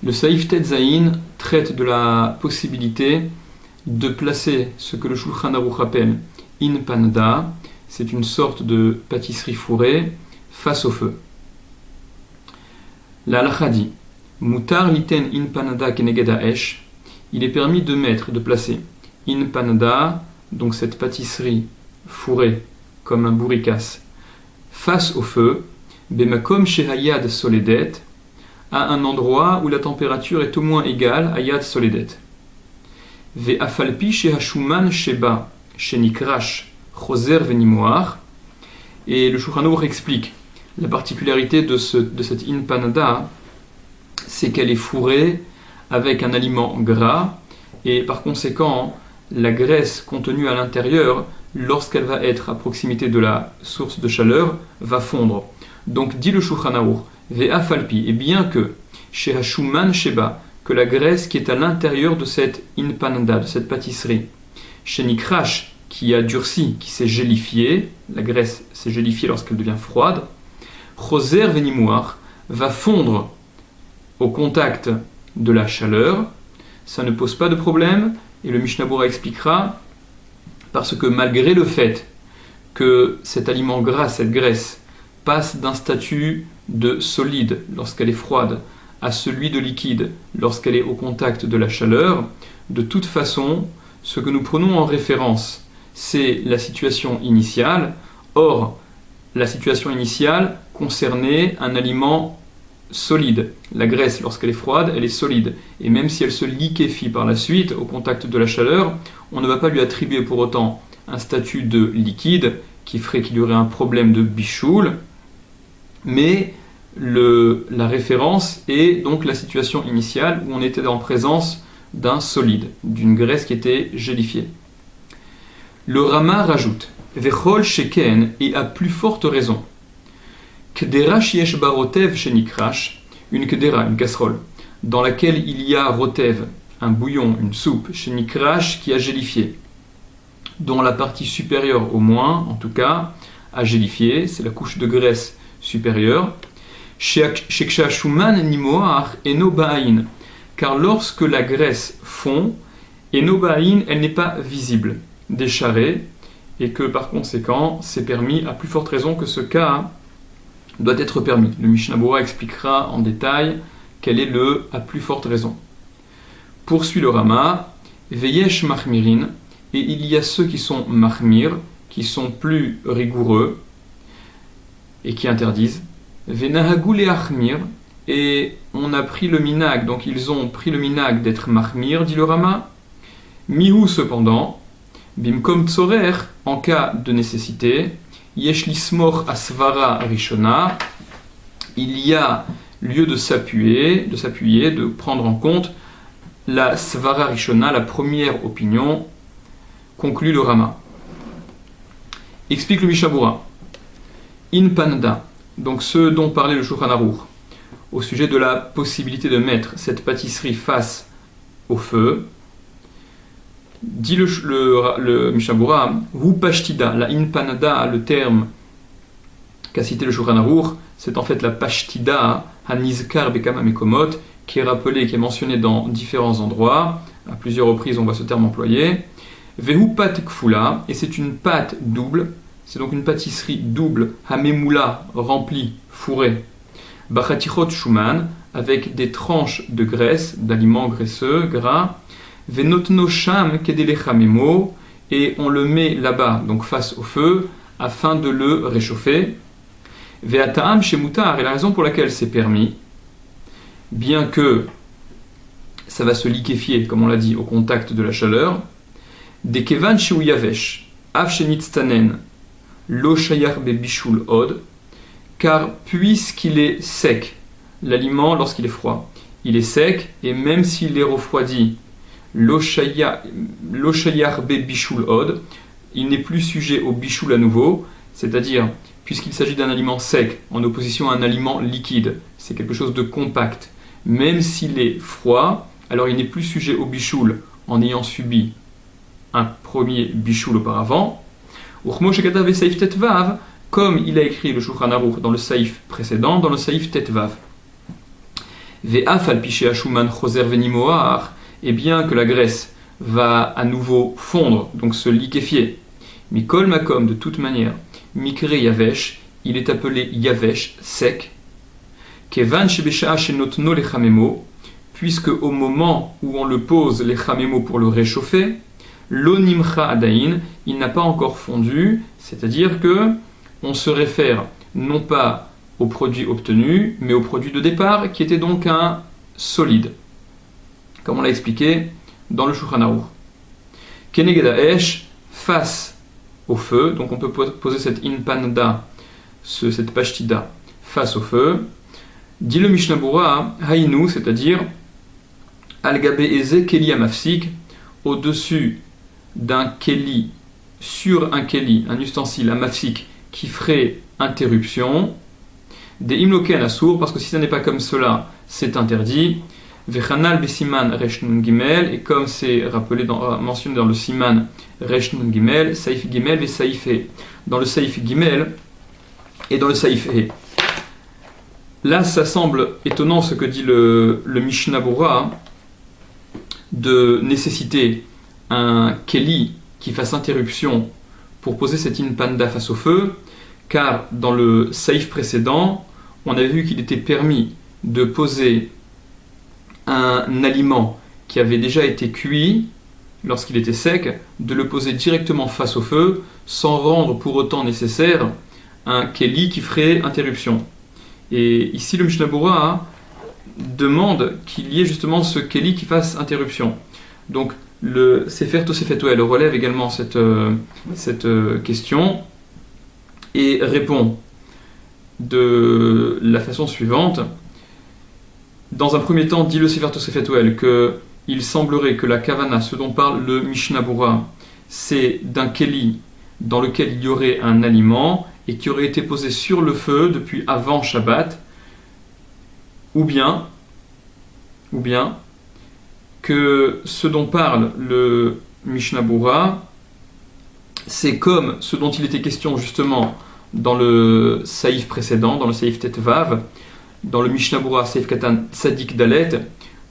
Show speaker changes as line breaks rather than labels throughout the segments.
Le Saïf Tetzaïn traite de la possibilité de placer ce que le Shulchan Aruch appelle in panada, c'est une sorte de pâtisserie fourrée, face au feu. La halakha dit Mutar liten in panada keneged ha'esh, il est permis de mettre, de placer in panada, donc cette pâtisserie fourrée comme un bourricasse, face au feu, bemakom shehayad soledet, à un endroit où la température est au moins égale à yad soledet. Ve'afalpi shehashuman sheba shenikrash choser venimoar. Et le Shulchan Aruch explique la particularité de cette in panada, c'est qu'elle est fourrée avec un aliment gras, et par conséquent, la graisse contenue à l'intérieur, lorsqu'elle va être à proximité de la source de chaleur, va fondre. Donc, dit le Shulchan Aruch, ve'afalpi, et bien que, shehashuman sheba, que la graisse qui est à l'intérieur de cette in panada, de cette pâtisserie, shenikrash, qui a durci, qui s'est gélifiée, la graisse s'est gélifiée lorsqu'elle devient froide, choser venimoar, va fondre au contact de la chaleur, ça ne pose pas de problème, et le Mishnah Bura expliquera, parce que malgré le fait que cet aliment gras, cette graisse, passe d'un statut de solide lorsqu'elle est froide à celui de liquide lorsqu'elle est au contact de la chaleur, de toute façon, ce que nous prenons en référence, c'est la situation initiale. Or, la situation initiale concernait un aliment solide. La graisse, lorsqu'elle est froide, elle est solide. Et même si elle se liquéfie par la suite, au contact de la chaleur, on ne va pas lui attribuer pour autant un statut de liquide qui ferait qu'il y aurait un problème de bichoul, mais la référence est donc la situation initiale où on était en présence d'un solide, d'une graisse qui était gélifiée. Le Rama rajoute Vechol sheken, et à plus forte raison, Kedera shiesh ba rotev shenikrash, une kedera, une casserole, dans laquelle il y a rotev, un bouillon, une soupe, shenikrash, qui a gélifié, dont la partie supérieure au moins, en tout cas, a gélifié, c'est la couche de graisse supérieure, sheksha shuman nimoach eno ba'ain, car lorsque la graisse fond, eno ba'ain, elle n'est pas visible, décharrée, et que par conséquent, c'est permis, à plus forte raison que ce cas doit être permis. Le Mishnah Bura expliquera en détail quel est le à plus forte raison. Poursuit le Rama, Veyesh mahmirin, et il y a ceux qui sont mahmir, qui sont plus rigoureux, et qui interdisent. Venahagu leachmir, et on a pris le minag, donc ils ont pris le minag d'être mahmir, dit le Rama. Mihu cependant, bimkom tzorer, en cas de nécessité, yesh lismor asvara rishona, il y a lieu de s'appuyer, de prendre en compte la svara rishona, la première opinion, conclut le Rama. Explique le Mishnah Bura. In panada, donc ce dont parlait le Shulchan Aruch, au sujet de la possibilité de mettre cette pâtisserie face au feu, dit le Mishnah Bura, hu pashtida, la in panada, le terme qu'a cité le Shulchan Aruch, c'est en fait la pashtida, hanizkar bekama mekomot, qui est rappelé, qui est mentionné dans différents endroits, à plusieurs reprises on voit ce terme employé. Vehu pat kfula, et c'est une pâte double, c'est donc une pâtisserie double, hamemoula, remplie, fourrée, bachatichot shuman, avec des tranches de graisse, d'aliments graisseux, gras, venotno sham kedelechamemo, et on le met là-bas, donc face au feu, afin de le réchauffer. Ve'ataam shemutar, et la raison pour laquelle c'est permis, bien que ça va se liquéfier, comme on l'a dit, au contact de la chaleur, de kevan sheu yavesh, av shenitztanen, lo shayar be bishul od, car puisqu'il est sec, l'aliment lorsqu'il est froid, il est sec, et même s'il est refroidi, lo shayar be bishul od, il n'est plus sujet au bishul à nouveau, c'est-à-dire, puisqu'il s'agit d'un aliment sec, en opposition à un aliment liquide, c'est quelque chose de compact, même s'il est froid, alors il n'est plus sujet au bishul en ayant subi un premier bishul auparavant. Comme il a écrit le Shulchan Aruch dans le saïf précédent, dans le saïf tetvav. Ve'af al piché ashuman choser venimoar, et bien que la graisse va à nouveau fondre, donc se liquéfier. Mikol makom, de toute manière, mikre yavesh, il est appelé yavesh, sec. Kevan shebesha shenotno lechamemo, puisque au moment où on le pose les chamemo pour le réchauffer, l'onimcha adain, il n'a pas encore fondu, c'est-à-dire que on se réfère non pas au produit obtenu, mais au produit de départ, qui était donc un solide, comme on l'a expliqué dans le Shulchan Aruch. Keneged ha'esh, face au feu, donc on peut poser cette inpanada, cette pashtida, face au feu. Dit le Mishnah Berurah, haïnu, c'est-à-dire al-gabe eze keli amafsik, au-dessus d'un keli, sur un keli, un ustensile amafsik qui ferait interruption, des imloken assour, parce que si ça n'est pas comme cela, c'est interdit. Vechanal besiman resh nun gimel, et comme c'est rappelé mentionné dans le siman resh nun gimel, saif gimel ve saif he, dans le saif gimel et dans le saif he. Là, ça semble étonnant ce que dit le Mishnah Berurah, de nécessiter un keli qui fasse interruption pour poser cette inpanda face au feu, car dans le saïf précédent, on avait vu qu'il était permis de poser un aliment qui avait déjà été cuit, lorsqu'il était sec, de le poser directement face au feu, sans rendre pour autant nécessaire un keli qui ferait interruption. Et ici, le Mishnah Berurah demande qu'il y ait justement ce keli qui fasse interruption. Donc, le Sefer Tosefet Ohel relève également cette question et répond de la façon suivante. Dans un premier temps, dit le Sefer Tosefet Ohel qu'il semblerait que la kavana, ce dont parle le Mishnah Berurah, c'est d'un keli dans lequel il y aurait un aliment et qui aurait été posé sur le feu depuis avant Shabbat, ou bien que ce dont parle le Mishnah Berurah, c'est comme ce dont il était question justement dans le saïf précédent, dans le saïf Tetvav, dans le Mishnah Berurah Saïf Katan Tzadik Dalet,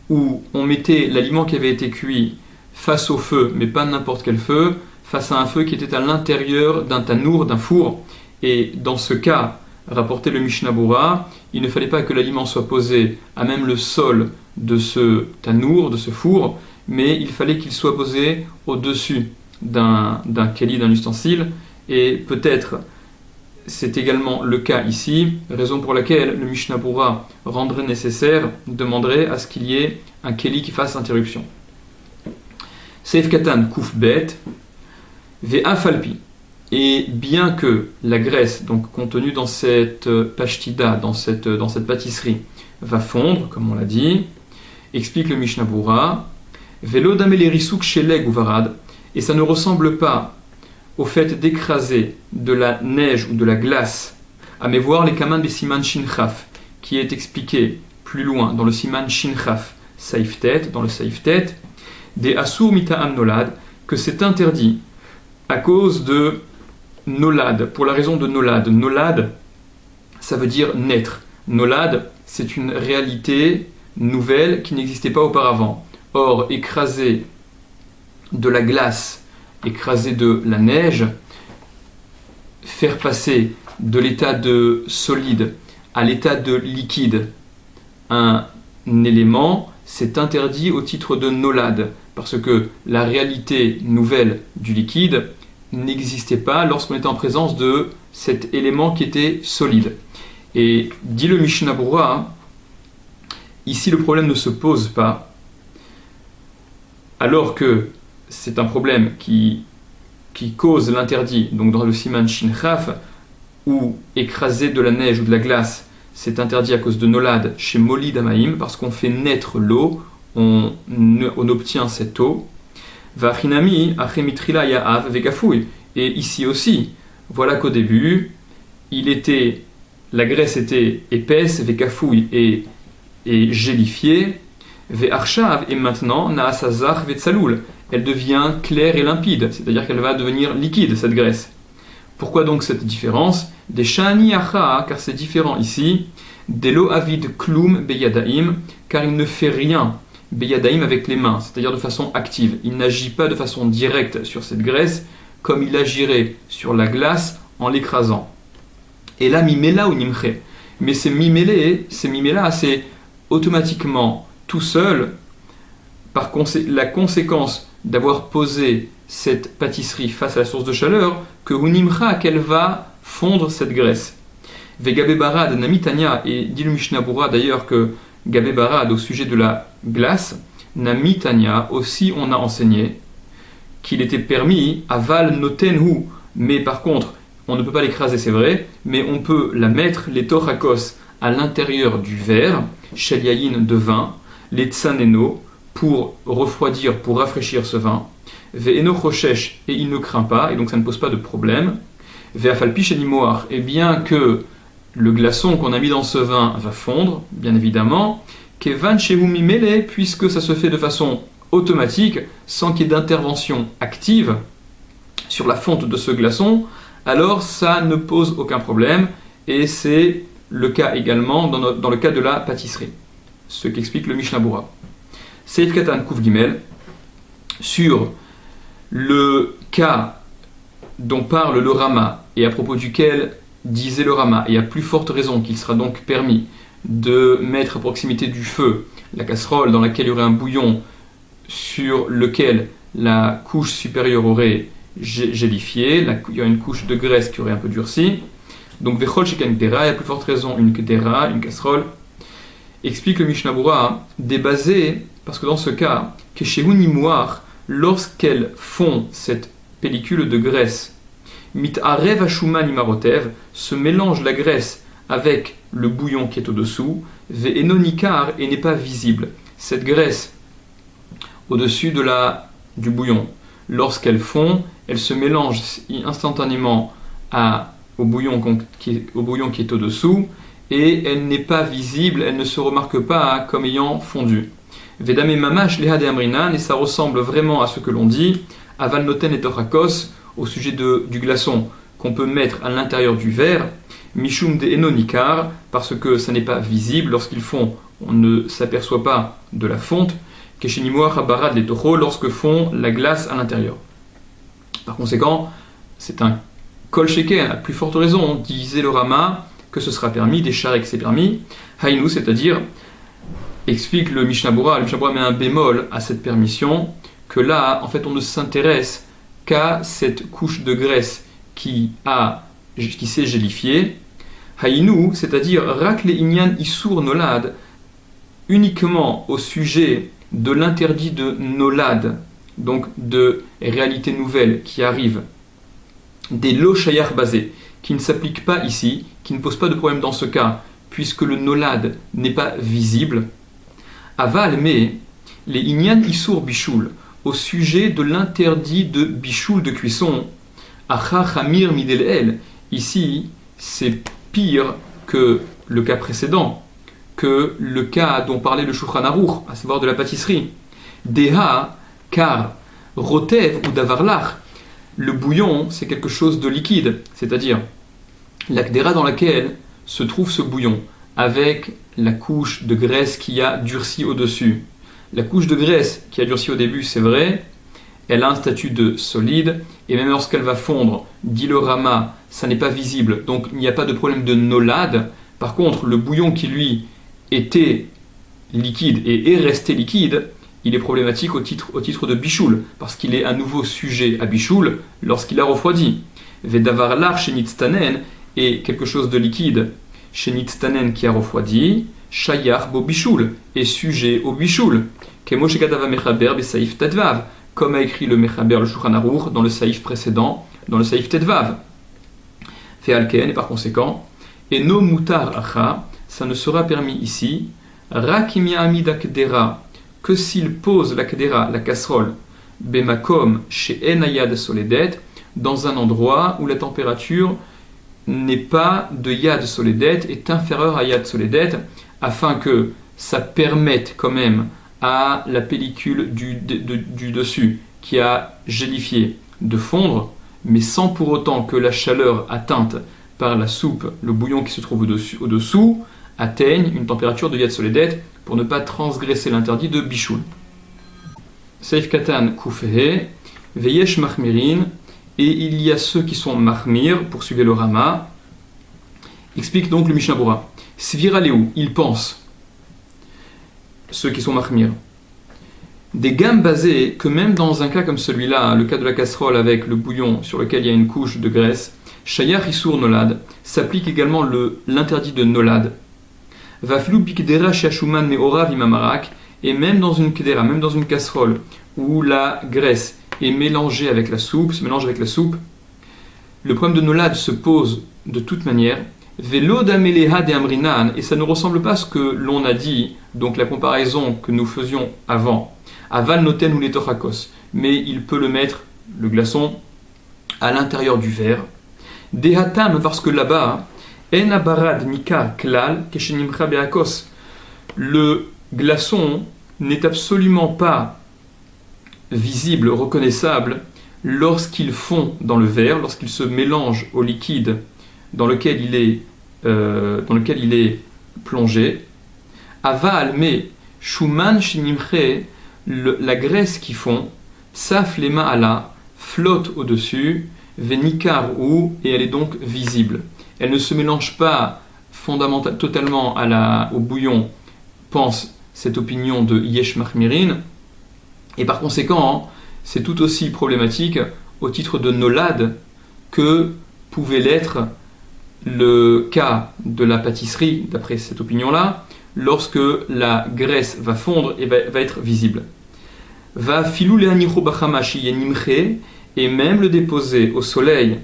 où on mettait l'aliment qui avait été cuit face au feu, mais pas n'importe quel feu, face à un feu qui était à l'intérieur d'un tanour, d'un four. Et dans ce cas, rapportait le Mishnah Berurah, il ne fallait pas que l'aliment soit posé à même le sol de ce tanour, de ce four, mais il fallait qu'il soit posé au-dessus d'un keli, d'un ustensile, et peut-être c'est également le cas ici, raison pour laquelle le Mishnah Berurah rendrait nécessaire, demanderait à ce qu'il y ait un keli qui fasse interruption. Seif Katan Kouf Bet, Ve'afalpi. Et bien que la graisse, donc contenue dans cette pashtida, dans cette pâtisserie, va fondre, comme on l'a dit, explique le Mishnah Berurah, Velo damele risouk sheleg uvarad, et ça ne ressemble pas au fait d'écraser de la neige ou de la glace, à mes voir les kaman des siman shinchaf, qui est expliqué plus loin dans le siman shinchaf, saif tet, dans le saif tet, des asur mita'am nolad, que c'est interdit à cause de nolad, pour la raison de nolad. Nolad, ça veut dire naître. Nolad, c'est une réalité nouvelle qui n'existait pas auparavant. Or, écraser de la glace, écraser de la neige, faire passer de l'état de solide à l'état de liquide un élément, c'est interdit au titre de nolad, parce que la réalité nouvelle du liquide n'existait pas lorsqu'on était en présence de cet élément qui était solide. Et dit le Mishnah Berurah, ici le problème ne se pose pas, alors que c'est un problème qui cause l'interdit, donc dans le siman shinchaf, où écraser de la neige ou de la glace, c'est interdit à cause de nolad chez molid amaim, parce qu'on fait naître l'eau, on obtient cette eau. Vachinami achemitrila ya'av vegafoui. Et ici aussi, voilà qu'au début, la graisse était épaisse, vegafoui, et gélifiée. Ve'arshav, et maintenant, na'asazach ve'tsaloul. Elle devient claire et limpide, c'est-à-dire qu'elle va devenir liquide, cette graisse. Pourquoi donc cette différence? Des shani acha, car c'est différent ici. Delo avid klum beyadaim, car il ne fait rien, beyadaïm avec les mains, c'est-à-dire de façon active. Il n'agit pas de façon directe sur cette graisse, comme il agirait sur la glace en l'écrasant. Et là, mimela ou nimche. Mais ces mimela, c'est automatiquement tout seul, par la conséquence d'avoir posé cette pâtisserie face à la source de chaleur, que unimcha, qu'elle va fondre cette graisse. Vegabe barad namitania, et dit le Mishnah Berurah d'ailleurs que Gabe barad au sujet de la glace, namitania, aussi on a enseigné qu'il était permis, aval notenhu, mais par contre, on ne peut pas l'écraser, c'est vrai, mais on peut la mettre, les tochakos, à l'intérieur du verre, sheliayin de vin, les tsaneno, pour refroidir, pour rafraîchir ce vin, ve'eno choshesh, et il ne craint pas, et donc ça ne pose pas de problème, ve'afalpi shenimoar, et bien que le glaçon qu'on a mis dans ce vin va fondre, bien évidemment, kevan shehu mimele, puisque ça se fait de façon automatique, sans qu'il y ait d'intervention active sur la fonte de ce glaçon, alors ça ne pose aucun problème, et c'est le cas également dans le cas de la pâtisserie, ce qu'explique le Mishnah Berurah. Seif Katan Kuf Gimel, sur le cas dont parle le Rama, et à propos duquel disait le Rama, et à plus forte raison qu'il sera donc permis de mettre à proximité du feu la casserole dans laquelle il y aurait un bouillon sur lequel la couche supérieure aurait gélifié, il y a une couche de graisse qui aurait un peu durci. Donc, Vechol Shekan Kedera, et à plus forte raison, une Kedera, une casserole, explique le Mishnah Berurah, débasé, parce que dans ce cas, Keshehu Nimouar, lorsqu'elles font cette pellicule de graisse, Mit Arev Ashuma Nimarotev, se mélange la graisse avec le bouillon qui est au-dessous, Ve'enonikar, et n'est pas visible. Cette graisse au-dessus du bouillon, lorsqu'elles fond, elles se mélangent instantanément au bouillon qui est au-dessous, et elle n'est pas visible, elle ne se remarque pas comme ayant fondu. Vedame mamash leha de amrinan, et ça ressemble vraiment à ce que l'on dit, aval noten et tochakos, au sujet du glaçon qu'on peut mettre à l'intérieur du verre, mishum de enonikar, parce que ça n'est pas visible, lorsqu'ils font, on ne s'aperçoit pas de la fonte, keshenimoach habarad les tocho, lorsque fond la glace à l'intérieur. Par conséquent, c'est un kol sheken, à plus forte raison, disait le Rama, que ce sera permis, des charek c'est permis, haïnou, c'est-à-dire, explique le Mishnah Berurah met un bémol à cette permission, que là, en fait, on ne s'intéresse qu'à cette couche de graisse qui s'est gélifiée, haïnou, c'est-à-dire, rak le inyan isur nolad, uniquement au sujet de l'interdit de nolad, donc de réalité nouvelle qui arrive, des lo shayar basés, qui ne s'applique pas ici, qui ne pose pas de problème dans ce cas, puisque le nolad n'est pas visible. Aval, mais les inyan isur bishul, au sujet de l'interdit de bishul de cuisson, acha chamir midel, ici c'est pire que le cas précédent, que le cas dont parlait le Shulchan Aruch, à savoir de la pâtisserie. Deha, car rotev ou davarlach, le bouillon c'est quelque chose de liquide, c'est-à-dire la kdera dans laquelle se trouve ce bouillon, avec la couche de graisse qui a durci au-dessus. La couche de graisse qui a durci au début, c'est vrai, elle a un statut de solide, et même lorsqu'elle va fondre, dit le Rama, ça n'est pas visible, donc il n'y a pas de problème de nolad. Par contre, le bouillon qui lui était liquide et est resté liquide, il est problématique au titre de bichoul, parce qu'il est à nouveau sujet à bichoul lorsqu'il a refroidi. Vedavarlar shenitztanen, et quelque chose de liquide, shenitztanen qui a refroidi, shayar bo bichoul, est sujet au bichoul. Kemo shekatava mechaber besaïf tedvav, comme a écrit le mechaber, le Shulchan Aruch, dans le saïf précédent, dans le saïf tedvav. Fealken, et par conséquent, et no mutar acha, ça ne sera permis ici, rakim ya'amid akdera, que s'il pose la kedera, la casserole, bemakom chez enayad soledet, dans un endroit où la température n'est pas de yad soledet, est inférieure à yad soledet, afin que ça permette quand même à la pellicule du dessus, qui a gélifié, de fondre, mais sans pour autant que la chaleur atteinte par la soupe, le bouillon qui se trouve au-dessous, atteignent une température de Yad Soledet pour ne pas transgresser l'interdit de Bishul. Seif Katan Kufehe, Veyesh Mahmirin, et il y a ceux qui sont Mahmir, poursuivez le Rama. Explique donc le Mishnah Bora. Svira Léou, ils pensent, ceux qui sont Mahmir. Des gammes basées que même dans un cas comme celui-là, le cas de la casserole avec le bouillon sur lequel il y a une couche de graisse, Shayar Issour Nolad, s'applique également l'interdit de Nolad. Vaflou Bikdera Shashuman Meorav Imamarak, et même dans une kedera, même dans une casserole où la graisse est mélangée avec la soupe, se mélange avec la soupe, le problème de Nolad se pose de toute manière. Velo d'ameleha de amrinan, et ça ne ressemble pas à ce que l'on a dit, donc la comparaison que nous faisions avant. Aval noten ou les tochakos, mais il peut le mettre, le glaçon, à l'intérieur du verre. Dehatam, parce que là-bas, en abarad nikar klal keshenimcha beakos, le glaçon n'est absolument pas visible, reconnaissable, lorsqu'il fond dans le verre, lorsqu'il se mélange au liquide dans lequel il est plongé. Aval, mais shuman shenimche, la graisse qui fond, tsaf lema ala, flotte au-dessus, venikar ou, et elle est donc visible. Elle ne se mélange pas totalement au bouillon, pense cette opinion de Yesh Mahmirin, et par conséquent, c'est tout aussi problématique au titre de Nolad que pouvait l'être le cas de la pâtisserie, d'après cette opinion-là, lorsque la graisse va fondre et va être visible. Va filou le'anicho bachamashi yenimche, et même le déposer au soleil,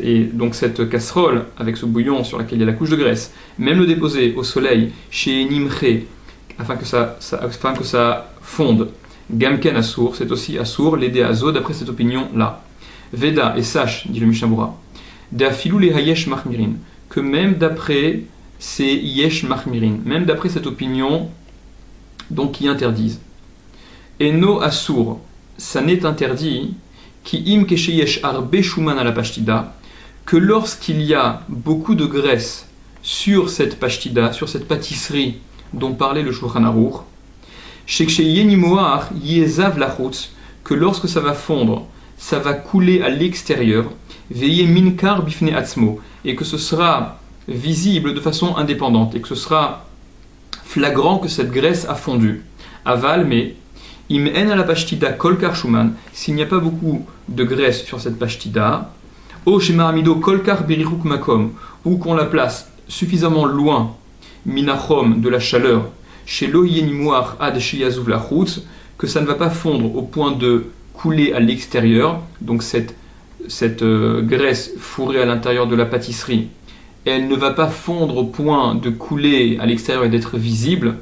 et donc cette casserole avec ce bouillon sur laquelle il y a la couche de graisse, même le déposer au soleil chez Nimche, afin que ça fonde, Gamken Assour, c'est aussi Assour, l'aider à Zo, d'après cette opinion-là. Veda, et sache, dit le Mishnah Bora, D'afilou les Hayesh Mahmirin, que même d'après ces Yesh Mahmirin, même d'après cette opinion, donc qui interdisent. Eno Assour, ça n'est interdit, qui im kesheyesh arbe shuman à la pashtida, que lorsqu'il y a beaucoup de graisse sur cette pashtida, sur cette pâtisserie dont parlait le Shulchan Aruch, que lorsque ça va fondre, ça va couler à l'extérieur, veillez minkar bifne atzmo, et que ce sera visible de façon indépendante, et que ce sera flagrant que cette graisse a fondu. Aval, mais im en à la pashtida kol kar shuman, s'il n'y a pas beaucoup de graisse sur cette pashtida, o shema amido kol kar birichuk makom, ou qu'on la place suffisamment loin, minachom, de la chaleur, chez l'oyenimoar ad shiyazuv la chutz, que ça ne va pas fondre au point de couler à l'extérieur, donc cette graisse fourrée à l'intérieur de la pâtisserie, elle ne va pas fondre au point de couler à l'extérieur et d'être visible.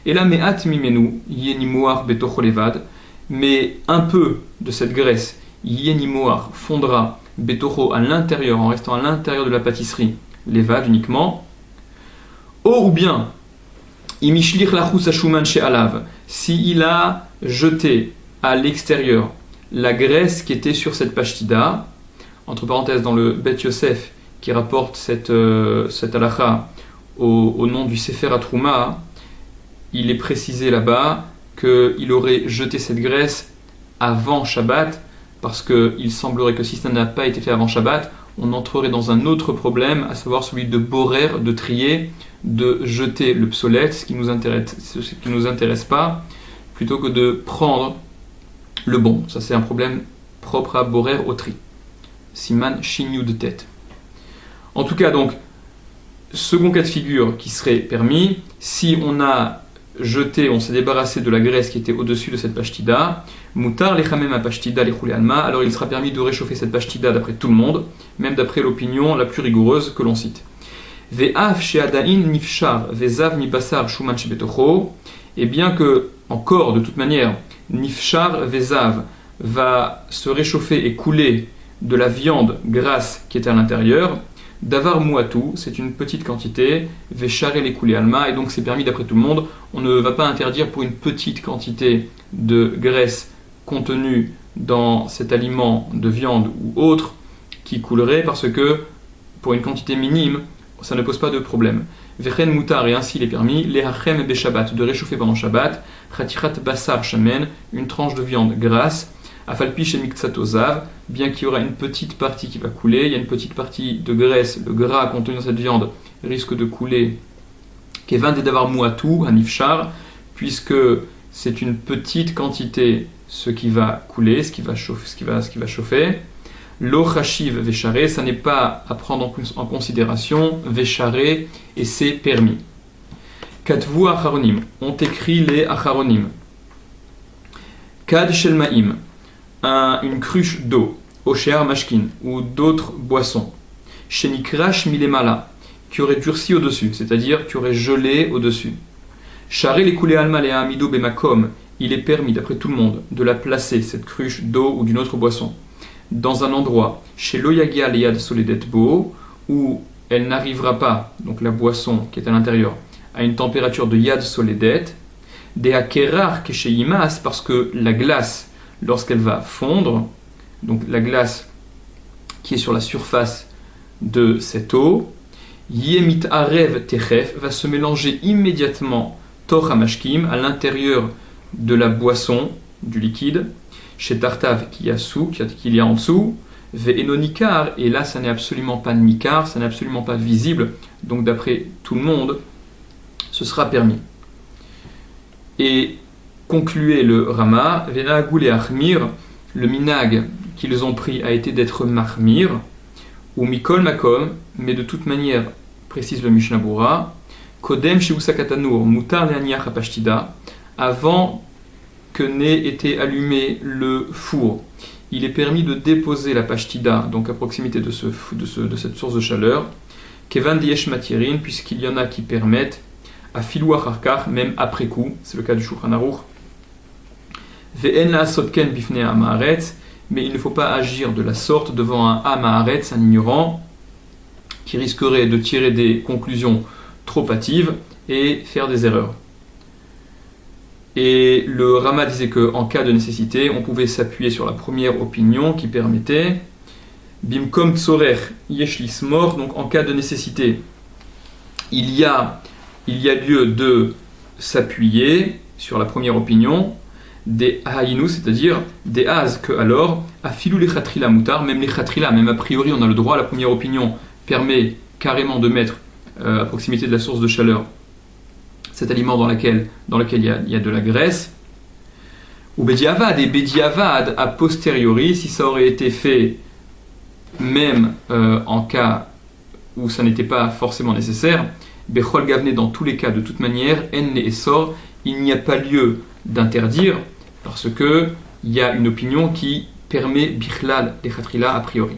Et là, me'at mimenu yenimoar betocho levad, mais un peu de cette graisse, yenimoar, fondra betocho à l'intérieur, en restant à l'intérieur de la pâtisserie, levad uniquement. Ou bien, imishlich lachus ashuman she'alav, s'il a jeté à l'extérieur la graisse qui était sur cette pashtida, entre parenthèses dans le Bet Yosef qui rapporte cette halakha au nom du Sefer HaTrouma, il est précisé là-bas qu'il aurait jeté cette graisse avant Shabbat, parce qu'il semblerait que si ça n'a pas été fait avant Shabbat, on entrerait dans un autre problème, à savoir celui de borer, de trier, de jeter le psolète, ce qui nous intéresse pas, plutôt que de prendre le bon. Ça, c'est un problème propre à borer au tri. Siman Shinyu de tête. En tout cas, donc, second cas de figure qui serait permis, si on a jeté, on s'est débarrassé de la graisse qui était au-dessus de cette pashtida, mutar lechamem a pashtida lechule alma, alors il sera permis de réchauffer cette pashtida d'après tout le monde, même d'après l'opinion la plus rigoureuse que l'on cite. Ve'af she'adain nifshar ve'zav nibasar shuman shebetocho, et bien que, encore de toute manière, nifshar ve'zav va se réchauffer et couler de la viande grasse qui est à l'intérieur, davar muatou, c'est une petite quantité, ve'share les alma, et donc c'est permis d'après tout le monde. On ne va pas interdire pour une petite quantité de graisse contenue dans cet aliment de viande ou autre qui coulerait, parce que pour une quantité minime, ça ne pose pas de problème. Vechen mutar, et ainsi il est permis, les hachem be Shabbat, de réchauffer pendant Shabbat, chatirat basar shamen, une tranche de viande grasse, afalpi chez miktsat ozav, bien qu'il y aura une petite partie qui va couler, il y a une petite partie de graisse, le gras contenu dans cette viande risque de couler, kevan de davar muatu, hanifshar, puisque c'est une petite quantité ce qui va couler, ce qui va chauffer. Lo chashiv vécharé, ça n'est pas à prendre en considération, vécharé, et c'est permis. Katvu acharonim, ont écrit les acharonim. Kad shelmaim, une cruche d'eau, osher mashkin, ou d'autres boissons. Shenikrash milemala, qui aurait durci au-dessus, c'est-à-dire qui aurait gelé au-dessus. Charé les koulé alma le amido bemakom, il est permis, d'après tout le monde, de la placer, cette cruche d'eau ou d'une autre boisson, dans un endroit, chez l'oyagia leyad soledet bo, où elle n'arrivera pas, donc la boisson qui est à l'intérieur, à une température de yad soledet, de hakerar kesheyimas, parce que la glace, lorsqu'elle va fondre, donc la glace qui est sur la surface de cette eau, yemit arev techef, va se mélanger immédiatement toch hamashkim, à l'intérieur de la boisson, du liquide, chez Tartav qu'il y a en dessous, ve'enonikar, et là ça n'est absolument pas nikar, ça n'est absolument pas visible, donc d'après tout le monde, ce sera permis. Et concluait le Rama, ve'nagul et achmir, le minag qu'ils ont pris a été d'être mahmir, ou mikol makom, mais de toute manière, précise le Mishnah Bura, kodem sheusakatanur mutar leaniach apashtida, avant que n'ait été allumé le four, il est permis de déposer la pashtida, donc à proximité de cette source de chaleur, kevan diesh matirin, puisqu'il y en a qui permettent, à filou acharkar, même après coup, c'est le cas du Shulchan Aruch, ve'en la sotken bifnei ha'maaretz, mais il ne faut pas agir de la sorte devant un ha'maaretz, un ignorant, qui risquerait de tirer des conclusions trop hâtives et faire des erreurs. Et le Rama disait qu'en cas de nécessité, on pouvait s'appuyer sur la première opinion qui permettait Bimkom tsorer yesh lismor, donc en cas de nécessité, il y a lieu de s'appuyer sur la première opinion, des haïnou, c'est-à-dire des az, que alors, afilou les khatrila moutar, même les khatrila, même a priori on a le droit, la première opinion permet carrément de mettre à proximité de la source de chaleur cet aliment dans lequel il y a de la graisse, ou bediavad, et bediavad a posteriori, si ça aurait été fait même en cas où ça n'était pas forcément nécessaire, bechol gavne, dans tous les cas de toute manière, en et sort, il n'y a pas lieu d'interdire, parce que il y a une opinion qui permet bichlal les khatrila a priori.